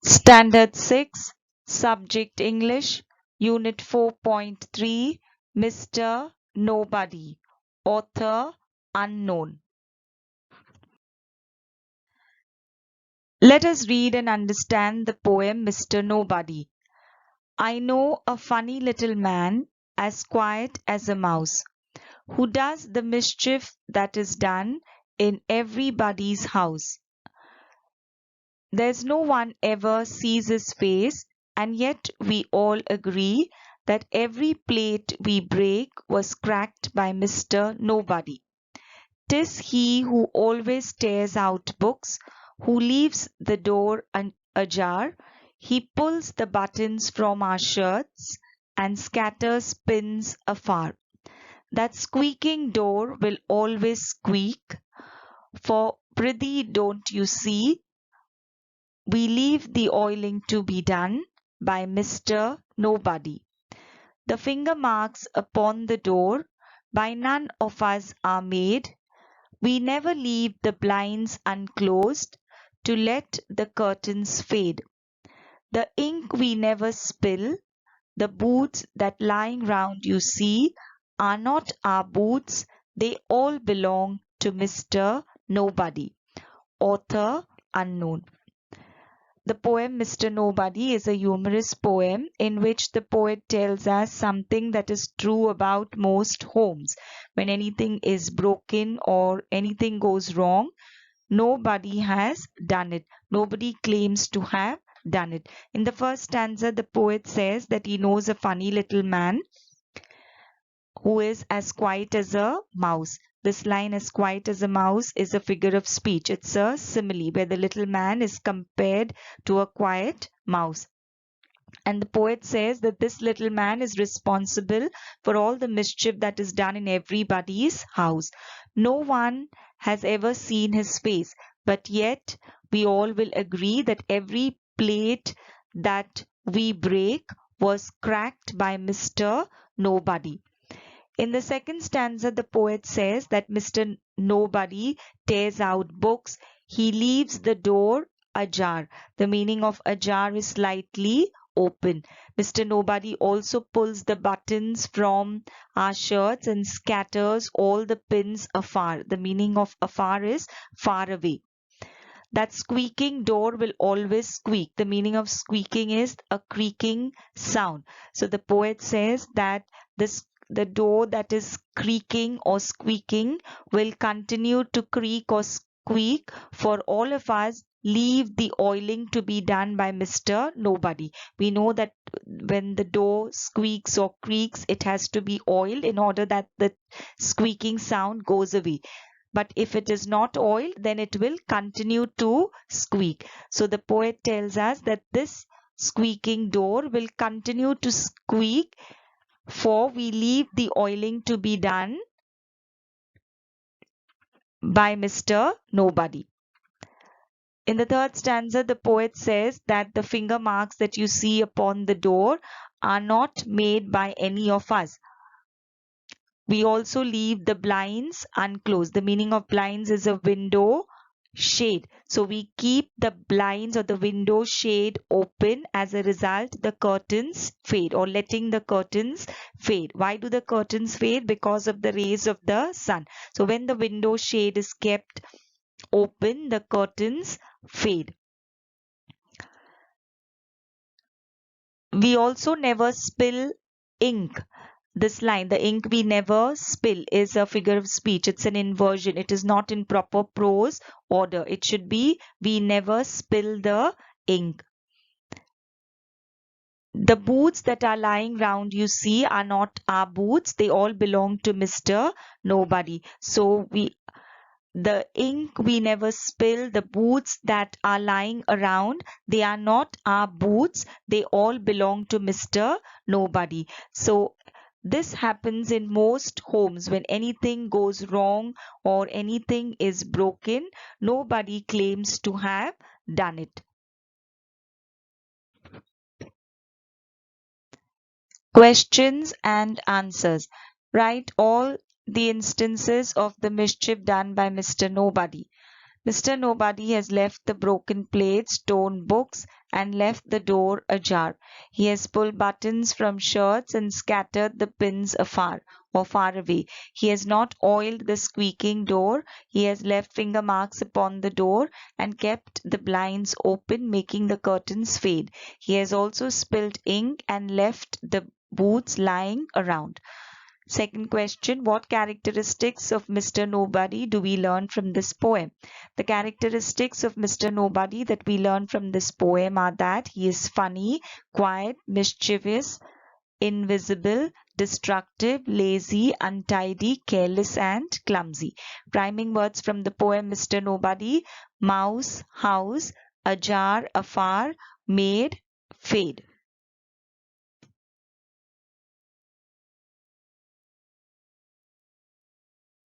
Standard 6, Subject English, Unit 4.3, Mr. Nobody, Author Unknown. Let us read and understand the poem Mr. Nobody. I know a funny little man, as quiet as a mouse, who does the mischief that is done in everybody's house. There's no one ever sees his face, and yet we all agree that every plate we break was cracked by Mr. Nobody. 'Tis he who always tears out books, who leaves the door ajar, he pulls the buttons from our shirts and scatters pins afar. That squeaking door will always squeak, for prithee don't you see, we leave the oiling to be done by Mr. Nobody. The finger marks upon the door by none of us are made. We never leave the blinds unclosed to let the curtains fade. The ink we never spill, the boots that lying round you see are not our boots, they all belong to Mr. Nobody. Author unknown. The poem Mr. Nobody is a humorous poem in which the poet tells us something that is true about most homes. When anything is broken or anything goes wrong, nobody has done it. Nobody claims to have done it. In the first stanza, the poet says that he knows a funny little man who is as quiet as a mouse. This line, as quiet as a mouse, is a figure of speech. It's a simile where the little man is compared to a quiet mouse. And the poet says that this little man is responsible for all the mischief that is done in everybody's house. No one has ever seen his face, but yet we all will agree that every plate that we break was cracked by Mr. Nobody. In the second stanza, the poet says that Mr. Nobody tears out books. He leaves the door ajar. The meaning of ajar is slightly open. Mr. Nobody also pulls the buttons from our shirts and scatters all the pins afar. The meaning of afar is far away. That squeaking door will always squeak. The meaning of squeaking is a creaking sound. So the poet says that the door that is creaking or squeaking will continue to creak or squeak for all of us leave the oiling to be done by Mr. Nobody. We know that when the door squeaks or creaks, it has to be oiled in order that the squeaking sound goes away. But if it is not oiled, then it will continue to squeak. So the poet tells us that this squeaking door will continue to squeak, for we leave the oiling to be done by Mr. Nobody. In the third stanza, the poet says that the finger marks that you see upon the door are not made by any of us. We also leave the blinds unclosed. The meaning of blinds is a window shade. So we keep the blinds or the window shade open. As a result, the curtains fade, or letting the curtains fade. Why do the curtains fade? Because of the rays of the sun. So when the window shade is kept open, the curtains fade. We also never spill ink. This line, the ink we never spill, is a figure of speech. It's an inversion. It is not in proper prose order. It should be we never spill the ink. The boots that are lying round you see are not our boots. They all belong to Mr. Nobody. So the ink we never spill, the boots that are lying around, they are not our boots. They all belong to Mr. Nobody. So this happens in most homes. When anything goes wrong or anything is broken, nobody claims to have done it. Questions and answers. Write all the instances of the mischief done by Mr. Nobody. Mr. Nobody has left the broken plates, torn books, and left the door ajar. He has pulled buttons from shirts and scattered the pins afar or far away. He has not oiled the squeaking door. He has left finger marks upon the door and kept the blinds open, making the curtains fade. He has also spilled ink and left the boots lying around. Second question, what characteristics of Mr. Nobody do we learn from this poem? The characteristics of Mr. Nobody that we learn from this poem are that he is funny, quiet, mischievous, invisible, destructive, lazy, untidy, careless, and clumsy. Priming words from the poem Mr. Nobody: mouse, house, ajar, afar, made, fade.